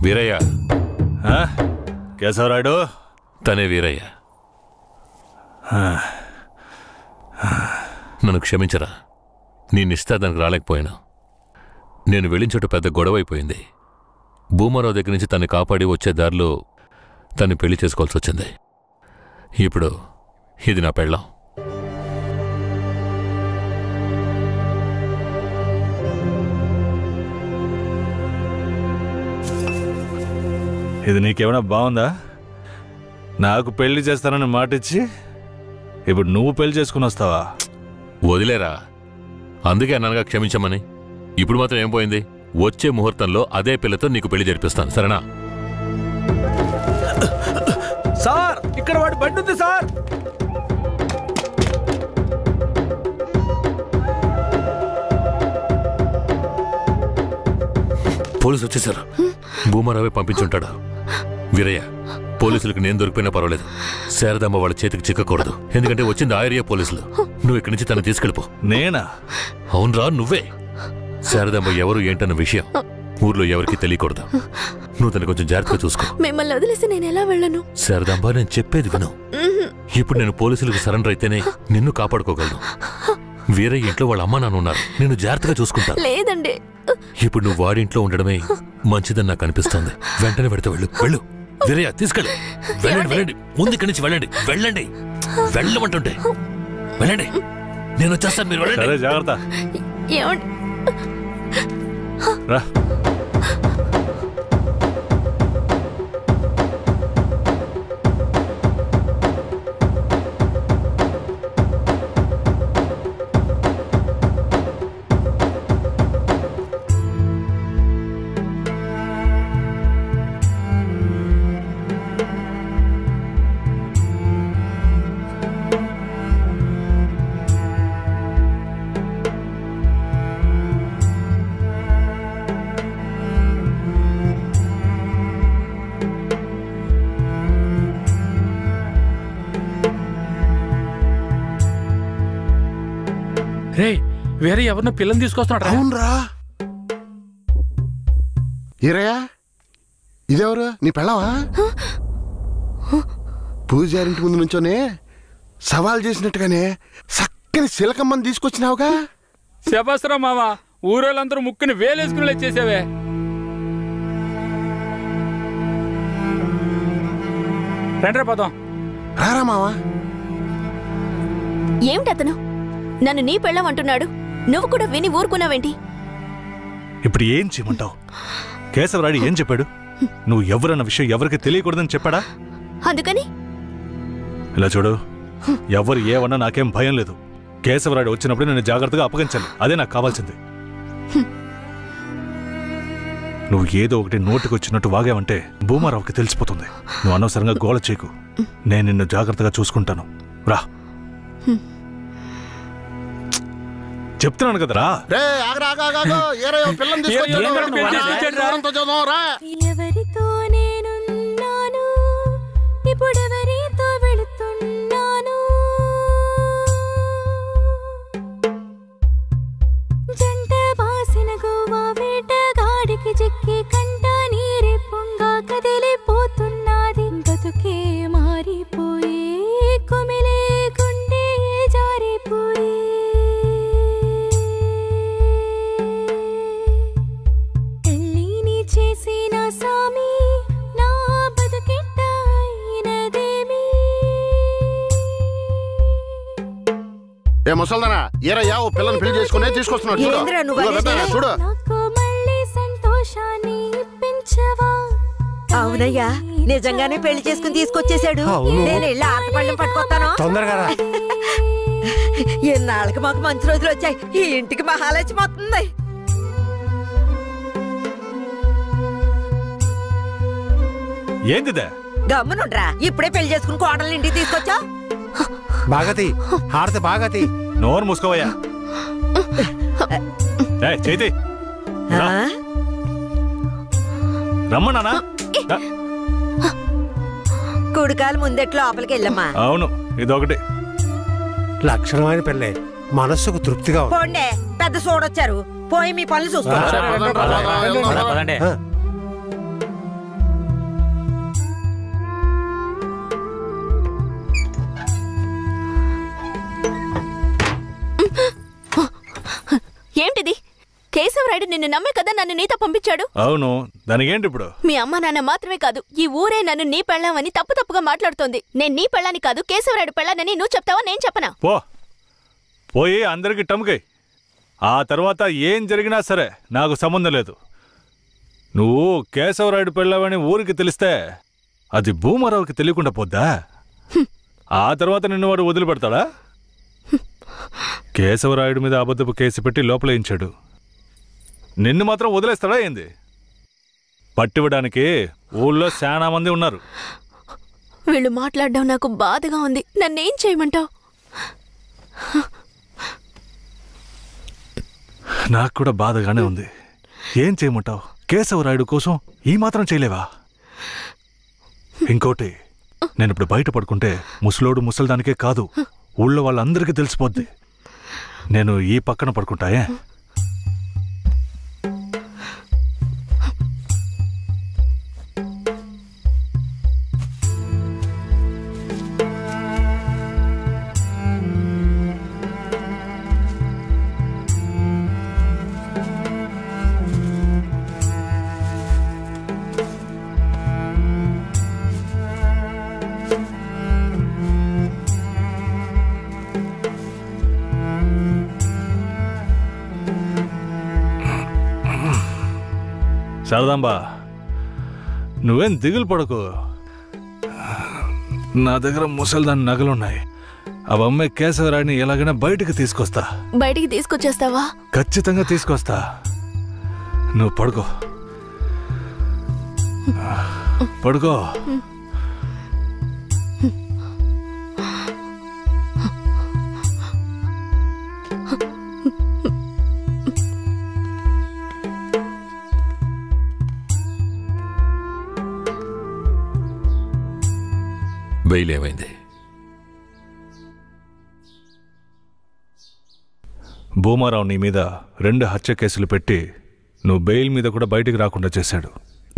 వీరయ్య. కేశవరాయుడు తనే వీరయ్య. నన్ను క్షమించరా, నీ నిశ్చితార్థానికి రాలేకపోయినా. నేను వెళ్ళిన చోట పెద్ద గొడవైపోయింది. భూమారావు దగ్గర నుంచి తన్ని కాపాడి వచ్చే దారిలో తన్ని పెళ్లి చేసుకోవాల్సి వచ్చింది. ఇప్పుడు ఇది నా పెళ్ళాం. ఇది నీకేమైనా బాగుందా? నాకు పెళ్లి చేస్తానని మాటిచ్చి ఇప్పుడు నువ్వు పెళ్లి చేసుకుని వస్తావా? వదిలేరా, అందుకే అన్నగా క్షమించమని. ఇప్పుడు మాత్రం ఏం పోయింది? వచ్చే ముహూర్తంలో అదే పిల్లతో నీకు పెళ్లి జరిపిస్తాను, సరేనా? సార్, ఇక్కడ వాడి బండి ఉంది సార్. పోలీసులు వచ్చేసారు. భూమారావే పంపించుంటాడు. వీరయ్య, పోలీసులకు నేను దొరికిపోయినా పర్వాలేదు, శారదమ్మ వాళ్ళ చేతికి చిక్కకూడదు. ఎందుకంటే వచ్చింది ఆయరియా పోలీసులు. నువ్వు ఇక్కడి నుంచి తను తీసుకెళ్ళిపో. నేనా? అవునరా, నువ్వే. శారదమ్మ ఎవరు ఏంటన్న విషయం ఊర్లో ఎవరికి తెలియకూడదు. నువ్వు తను కొంచెం జాగ్రత్తగా చూసుకో. మిమ్మల్ని వదిలేసి నేను ఎలా వెళ్ళను? శారదమ్మ, నేను చెప్పేది విను. ఇప్పుడు నేను పోలీసులకు సరెండర్ అయితేనే నిన్ను కాపాడుకోగలను. వీరయ్య ఇంట్లో వాళ్ళ అమ్మ నాన్న ఉన్నారు, నిన్ను జాగ్రత్తగా చూసుకుంటా. లేదండి, ఇప్పుడు నువ్వు వాడింట్లో ఉండడమే మంచిదని నాకు అనిపిస్తోంది. వెంటనే పెడితే వెళ్ళు. వెళ్ళు వీరయ్య, తీసుకెళ్ళు. వెళ్ళండి వెళ్ళండి, ముందు ఇక్కడి నుంచి వెళ్ళండి. వెళ్ళండి, వెళ్ళమంటుంటే వెళ్ళండి. నేను వచ్చేస్తాను, మీరు వెళ్ళండి. జాగ్రత్త. రా. రే, వేరే ఎవరినో పిల్లని తీసుకొస్తున్నాడు. అవునరా. ఈరయ్య, ఇదెవరు? నీ పెళ్ళవా? పూజారింటి ముందు నుంచోనే సవాల్ చేసినట్టుగానే చక్కని శిలకమ్మని తీసుకొచ్చినావుగా. శబాస్రా మామ, ఊరోళ్ళందరూ ముక్కుని వేలేసుకుని చేసావే. రండ్రా పోదాం. రారా మావా. ఏమిటి అతను నన్ను నీ పెళ్ళమంటున్నాడు? నువ్వు కూడా విని ఊరుకున్నావేంటి? ఇప్పుడు ఏం చేయమంటావు? కేశవరాయుడు ఏం చెప్పాడు? నువ్వు ఎవరన్న విషయం ఎవరికి తెలియకూడదని చెప్పాడా? అందుకని ఇలా చూడు, ఎవరు ఏమన్నా నాకేం భయం లేదు. కేశవరాయుడు వచ్చినప్పుడు నేను జాగ్రత్తగా అప్పగించాలి, అదే నాకు కావాల్సింది. నువ్వు ఏదో ఒకటి నోటికి వచ్చినట్టు వాగావంటే భూమారావుకి తెలిసిపోతుంది. నువ్వు అనవసరంగా గోల చేయకు. నేను నిన్ను జాగ్రత్తగా చూసుకుంటాను. రా, చెప్తున్నాను కదరా. ఎవరితో నేనున్నాను, ఇప్పుడెవరితో వెళుతున్నాను? జంట బాసిన గోవా వేటగాడికి చిక్కి కంట నీరే పొంగా కదిలిపోతున్నది. బతుకే మారిపోయి కుమిలే గుండె జారిపోయి. చేసిన సామి నా బతుకెట్ట అయినదేమి? ఏ ముసల్దానా, ఏరయ్యా ఓ పిల్లని పెళ్లి చేసుకునే తీసుకొస్తున్నాడు చూడు. నాకు మళ్ళీ సంతోషాన్ని ఇప్పించవా? అవునయ్యా, నిజంగానే పెళ్లి చేసుకుని తీసుకొచ్చేసాడు. నేను వెళ్ళి ఆటపళ్ళం పట్టుకొస్తాను. తొందరగా. ఎన్నాళ్ళకి మాకు మంచి రోజులు వచ్చాయి. ఈ ఇంటికి మహాలక్ష్మి వస్తుంది. ఏందిదే? గమ్మునుండ్రా, ఇప్పుడే పెళ్లి చేసుకుని కోడలు ఇంటికి తీసుకొచ్చా. బాగతి హారతి బాగతి. నోరు మూసుకోవయ్యా. చేతి రమ్మన్నానా? కుడికాలు ముందెట్లు లోపలికి వెళ్ళమ్మా. అవును, ఇదొకటి లక్షణమైన పెళ్ళే, మనస్సుకు తృప్తిగా. పోండే, పెద్ద చూడొచ్చారు. పోయి మీ పనులు చూసుకోండి. ఆయన నమ్మే కదా నన్ను నీతో పంపించాడు. అవును, దానికేంటి ఇప్పుడు? మీ అమ్మ నాన్న మాత్రమే కాదు, ఈ ఊరే నన్ను నీ పెళ్ళామని తప్పుగా మాట్లాడుతోంది. నేను నీ పెళ్ళాని కాదు, కేశవరాయుడు పెళ్ళానని నువ్వు చెప్తావా, నేను చెప్పనా? పోయి అందరికి టమ్కై. ఆ తర్వాత ఏం జరిగినా సరే నాకు సంబంధం లేదు. నువ్వు కేశవరాయుడు పెళ్ళావని ఊరికి తెలిస్తే అది భూమారావుకి తెలియకుండా పోద్దా? ఆ తర్వాత నిన్ను వాడు వదిలిపెడతాడా? కేశవరాయుడు మీద అబద్ధపు కేసు పెట్టి లోపలేయించాడు. నిన్ను మాత్రం వదిలేస్తాడా ఏంది? పట్టివ్వడానికి ఊళ్ళో చాలా మంది ఉన్నారు. వీళ్ళు మాట్లాడడం నాకు బాధగా ఉంది. నన్నేం చేయమంటావు? నాకు కూడా బాధగానే ఉంది. ఏం చేయమంటావు? కేశవరాయుడు కోసం ఈ మాత్రం చేయలేవా? ఇంకోటి, నేను ఇప్పుడు బయట పడుకుంటే ముసలోడు ముసలిదానికే కాదు, ఊళ్ళో వాళ్ళందరికీ తెలిసిపోద్ది. నేను ఈ పక్కన పడుకుంటాయే. శారదాంబా, నువ్వేం దిగులు పడకు. నా దగ్గర ముసలిదాని నగలున్నాయి. అవమ్మే కేశవరాయుడిని ఎలాగైనా బయటికి తీసుకొస్తా. బయటికి తీసుకొచ్చేస్తావా? ఖచ్చితంగా తీసుకొస్తా. నువ్వు పడుకో, పడుకో. బెయిల్ ఏమైంది? భూమారావు నీ మీద 2 హత్య కేసులు పెట్టి నువ్వు బెయిల్ మీద కూడా బయటికి రాకుండా చేశాడు.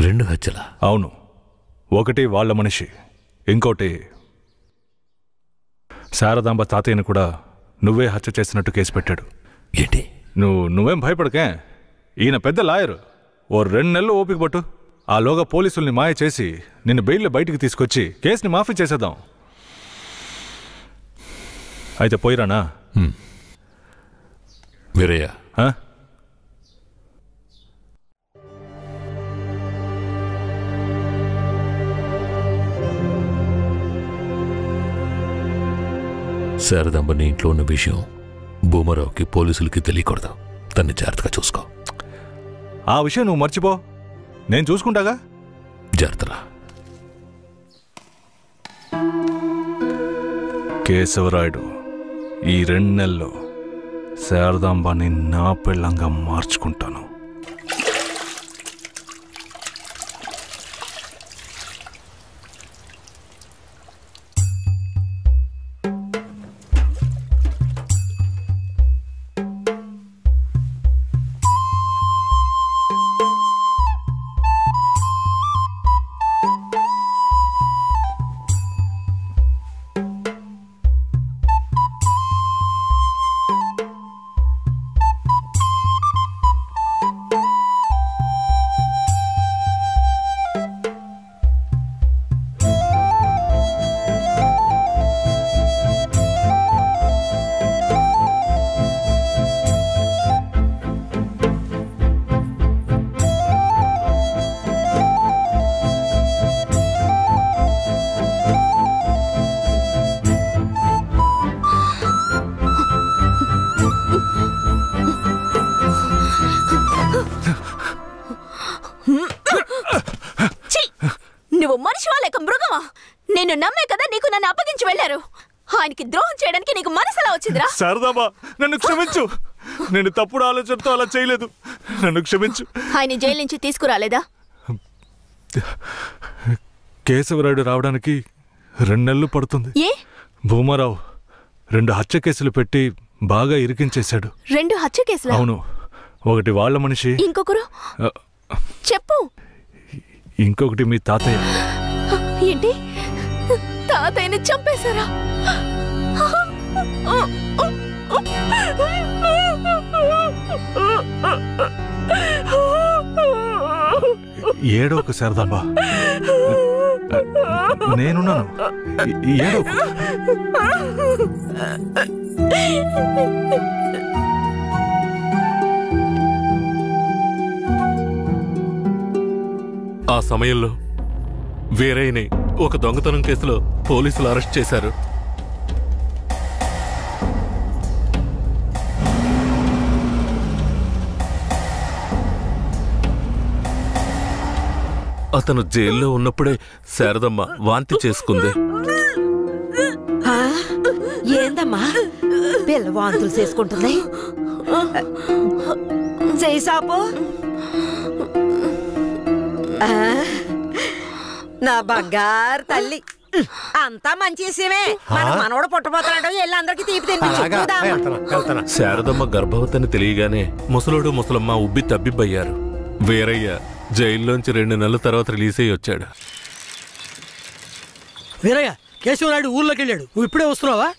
2 హత్యలా? అవును. ఒకటి వాళ్ళ మనిషి, ఇంకోటి శారదాంబ తాతయ్యను కూడా నువ్వే హత్య చేసినట్టు కేసు పెట్టాడు. ఏంటి? నువ్వేం భయపడకే. ఈయన పెద్ద లాయరు. ఓ 2 నెలలు ఓపిక పట్టు. ఆలోగా పోలీసుల్ని మాయ చేసి నిన్ను బెయిల్లో బయటికి తీసుకొచ్చి కేసుని మాఫీ చేసేద్దాం. అయితే పోయిరానా? వీరయ్య, శారదాంబ నీ ఇంట్లో ఉన్న విషయం భూమారావుకి పోలీసులకి తెలియకూడదు. తన్ని జాగ్రత్తగా చూసుకో. ఆ విషయం నువ్వు మర్చిపో, నేను చూసుకుంటాగా. జాగ్రత్తరా. కేశవరాయుడు ఈ 2 నెలల్లో శారదాంబాని నా పెళ్ళంగా మార్చుకుంటాను. నువ్వు మనిషివా లేక మృగమా? నేను నమ్మే కదా నీకు నన్ను అప్పగించి వెళ్లారు. ఆయనకి ద్రోహం చేయడానికి నీకు మనసులా వచ్చిందిరా? శారదాంబా, నన్ను క్షమించు. నేను తప్పుడు ఆలోచనతో అలా చేయలేదు. నన్ను క్షమించు. ఆయన జైలు నుంచి తీసుకురాలేదా? కేశవరాయుడు రావడానికి 2 నెలలు పడుతుంది. ఏ? భూమారావు 2 హత్య కేసులు పెట్టి బాగా ఇరికించేశాడు. 2 హత్య కేసులా? అవును. ఒకటి వాళ్ళ మనిషి, ఇంకొకరు చెప్పు. ఇంకొకటి మీ తాతయ్య. ఏంటి? తాతయ్యని చంపేశారా? ఏడోకు శారదాంబ, నేనున్నాను. ఏడోకు. ఆ సమయంలో వీరయ్యని ఒక దొంగతనం కేసులో పోలీసులు అరెస్ట్ చేశారు. అతను జైల్లో ఉన్నప్పుడే శారదమ్మ వాంతి చేసుకుంది. ఏందమ్మా పిల్ల వాంతులు చేసుకుంటుంది? చేసాపు నా బంగారు తల్లి, అంతా మంచి విషయమే. మన మనవడు పుట్టబోతున్నాడు, వెళ్ళి అందరికి తీపి తినిపించు. శారదమ్మ గర్భవతిని తెలియగానే ముసలోడు ముసలమ్మ ఉబ్బి తబ్బిబ్బయ్యారు. వీరయ్య జైల్లోంచి 2 నెలల తర్వాత రిలీజ్ అయ్యి వచ్చాడు. వీరయ్య, కేశవరాయుడు ఊర్లోకి వెళ్ళాడు, నువ్వు ఇప్పుడే వస్తున్నావా?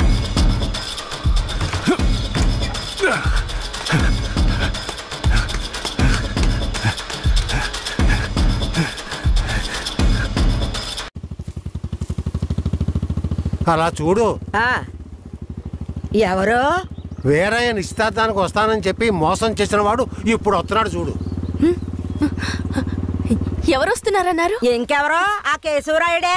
అలా చూడు, ఎవరో వీరయ్య నిశ్చితార్థానికి వస్తానని చెప్పి మోసం చేసిన వాడు ఇప్పుడు వస్తున్నాడు చూడు. ఎవరు వస్తున్నారన్నారు? ఇంకెవరో ఆ కేశవరాయుడే.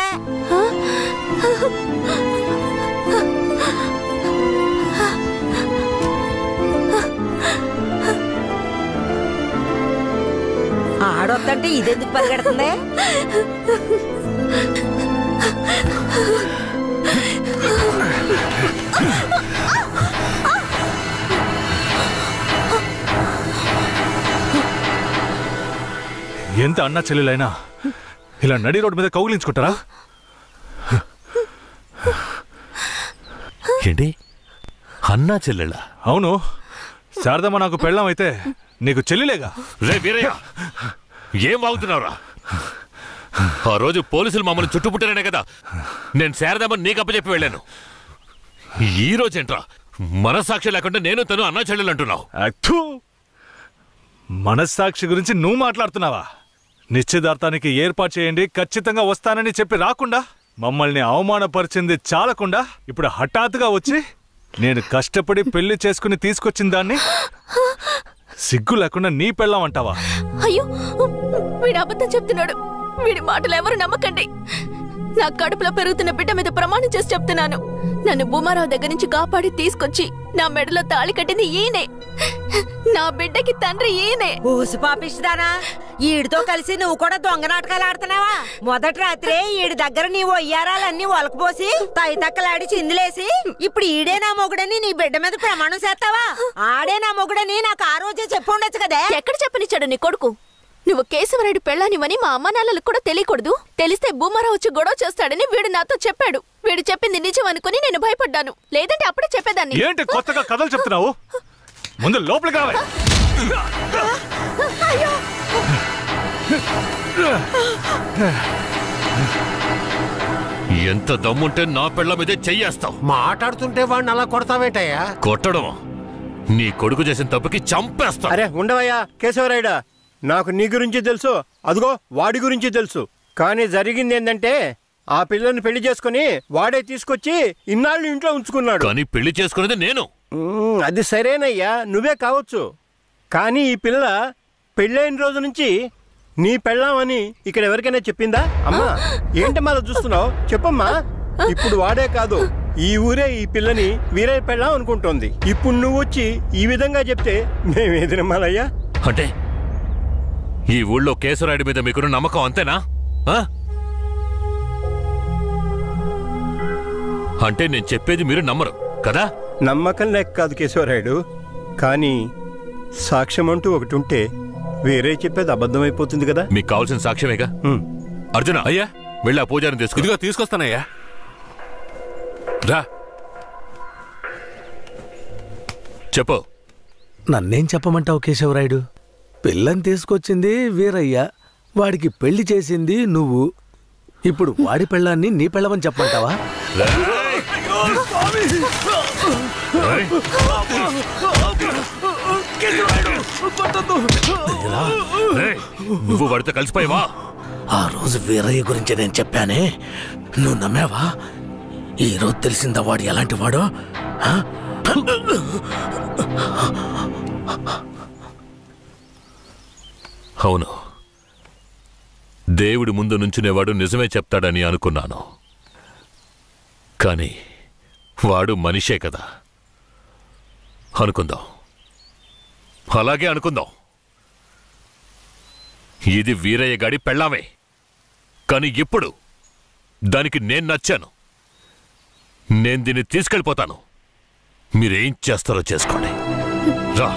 ఆడొద్దంటే ఇదెందుకు పరిగెడుతుంది? ఎంత అన్నా చెల్లెలైనా ఇలా నడి రోడ్డు మీద కౌగిలించుకుంటారా? ఏంటి అన్నా చెల్లెళ్ళ? అవును, శారదమ్మ నాకు పెళ్ళాం అయితే నీకు చెల్లిలేగా. రే వీరయ్య, ఏం వాగుతున్నావురా? ఆ రోజు పోలీసులు మమ్మల్ని చుట్టుముట్టారనే కదా నేను శారదమ్మని నీకు అప్పచెప్పి వెళ్ళాను. ఈ రోజేంట్రా మనస్సాక్షి లేకుండా నేను తను అన్నా చెల్లెలు అంటున్నావు? మనస్సాక్షి గురించి నువ్వు మాట్లాడుతున్నావా? నిశ్చితార్థానికి ఏర్పాటు చేయండి, ఖచ్చితంగా వస్తానని చెప్పి రాకుండా మమ్మల్ని అవమానపరిచింది చాలకుండా ఇప్పుడు హఠాత్తుగా వచ్చి నేను కష్టపడి పెళ్లి చేసుకుని తీసుకొచ్చిన దాన్ని సిగ్గు లేకుండా నీ పెళ్ళాం అంటావా? అయ్యో, వీడు అబద్ధం చెప్తున్నాడు. వీడి మాటలు ఎవరు నమ్మకండి. నా కడుపులో పెరుగుతున్న బిడ్డ మీద ప్రమాణం చేసి చెప్తున్నాను. నన్ను భూమారావు దగ్గర నుంచి కాపాడి తీసుకొచ్చి నా మెడలో తాళి కట్టింది ఈయనే. నా బిడ్డకి తండ్రి ఈయనే. ఊసి పాపిస్తానా? ఈడితో కలిసి నువ్వు కూడా దొంగ నాటకాలు ఆడుతున్నావా? మొదటి రాత్రే ఈడి దగ్గర నీ ఒయ్యారాలన్నీ ఒలకపోసి తైతక్కలాడి చిందులేసి ఇప్పుడు ఈడే నా మొగుడని నీ బిడ్డ మీద ప్రమాణం చేస్తావా? ఆడే నా మొగుడని నాకు ఆ రోజే చెప్పు ఉండొచ్చు కదే. ఎక్కడ చెప్పనిచ్చాడు నీ కొడుకు? నువ్వు కేశవరాయుడు పెళ్ళానివని మా అమ్మ నాన్నలకు కూడా తెలియకూడదు. తెలిస్తే భూమారావు వచ్చి గొడవ చేస్తాడని వీడు నాతో చెప్పాడు. వీడు చెప్పింది నిజం అనుకుని నేను భయపడ్డాను, లేదంటే అప్పుడే చెప్పేదాన్ని. ఏంటి కొత్తగా కథలు చెప్తున్నావు? ముందు లోపలికి రావాలి. ఎంత దమ్ముంటే నా పెళ్ళ మీదే చెయ్యేస్తావు? మాట్లాడుతుంటే వాడిని అలా కొడతావేటయ్యా? కొట్టడం నీ కొడుకు చేసిన తప్పుకి చంపేస్తా. అరే ఉండవయ్యా కేశవరాయుడా, నాకు నీ గురించి తెలుసు, అదిగో వాడి గురించి తెలుసు. కానీ జరిగింది ఏంటంటే ఆ పిల్లని పెళ్లి చేసుకుని వాడే తీసుకొచ్చి ఇన్నాళ్ళు ఇంట్లో ఉంచుకున్నాడు. కానీ పెళ్లి చేసుకునేది నేను. అది సరేనయ్యా, నువ్వే కావచ్చు. కానీ ఈ పిల్ల పెళ్ళైన రోజు నుంచి నీ పెళ్ళామని ఇక్కడ ఎవరికైనా చెప్పిందా? అమ్మా ఏంటమ్మా అలా చూస్తున్నావు? చెప్పమ్మా. ఇప్పుడు వాడే కాదు, ఈ ఊరే ఈ పిల్లని వీరయ్య పెళ్ళాం అనుకుంటోంది. ఇప్పుడు నువ్వు వచ్చి ఈ విధంగా చెప్తే మేమేది నమ్మాలయ్యా? అంటే ఈ ఊళ్ళో కేశవరాయుడి మీద మీకున్న నమ్మకం అంతేనా? అంటే నేను చెప్పేది మీరు నమ్మరు కదా? నమ్మకం లేక కాదు కేశవరాయుడు, కానీ సాక్ష్యం అంటూ ఒకటి ఉంటే వేరే చెప్పేది అబద్ధమైపోతుంది కదా. మీకు కావాల్సిన సాక్ష్యమేగా. అర్జున, అయ్యా వెళ్ళి ఆ పూజారిని తీసుకు. ఇదిగో తీసుకొస్తానయ్యా. రా చెప్పు. నన్నేం చెప్పమంటావు కేశవరాయుడు? పిల్లని తీసుకొచ్చింది వీరయ్య, వాడికి పెళ్లి చేసింది నువ్వు. ఇప్పుడు వాడి పెళ్ళాన్ని నీ పెళ్ళమని చెప్పమంటావా? రేయ్, నువ్వు వాడితో కలిసిపోయావా? ఆ రోజు వీరయ్య గురించి నేను చెప్పానే, నువ్వు నమ్మావా? ఈ రోజు తెలిసిందా వాడు ఎలాంటి వాడో? అవును, దేవుడి ముందు నుంచునేవాడు నిజమే చెప్తాడని అనుకున్నాను. కానీ వాడు మనిషే కదా. అనుకుందాం, అలాగే అనుకుందాం. ఇది వీరయ్య గాడి పెళ్ళామే. కానీ ఇప్పుడు దానికి నేను నచ్చాను. నేను దీన్ని తీసుకెళ్ళిపోతాను. మీరేం చేస్తారో చేసుకోండి. రా.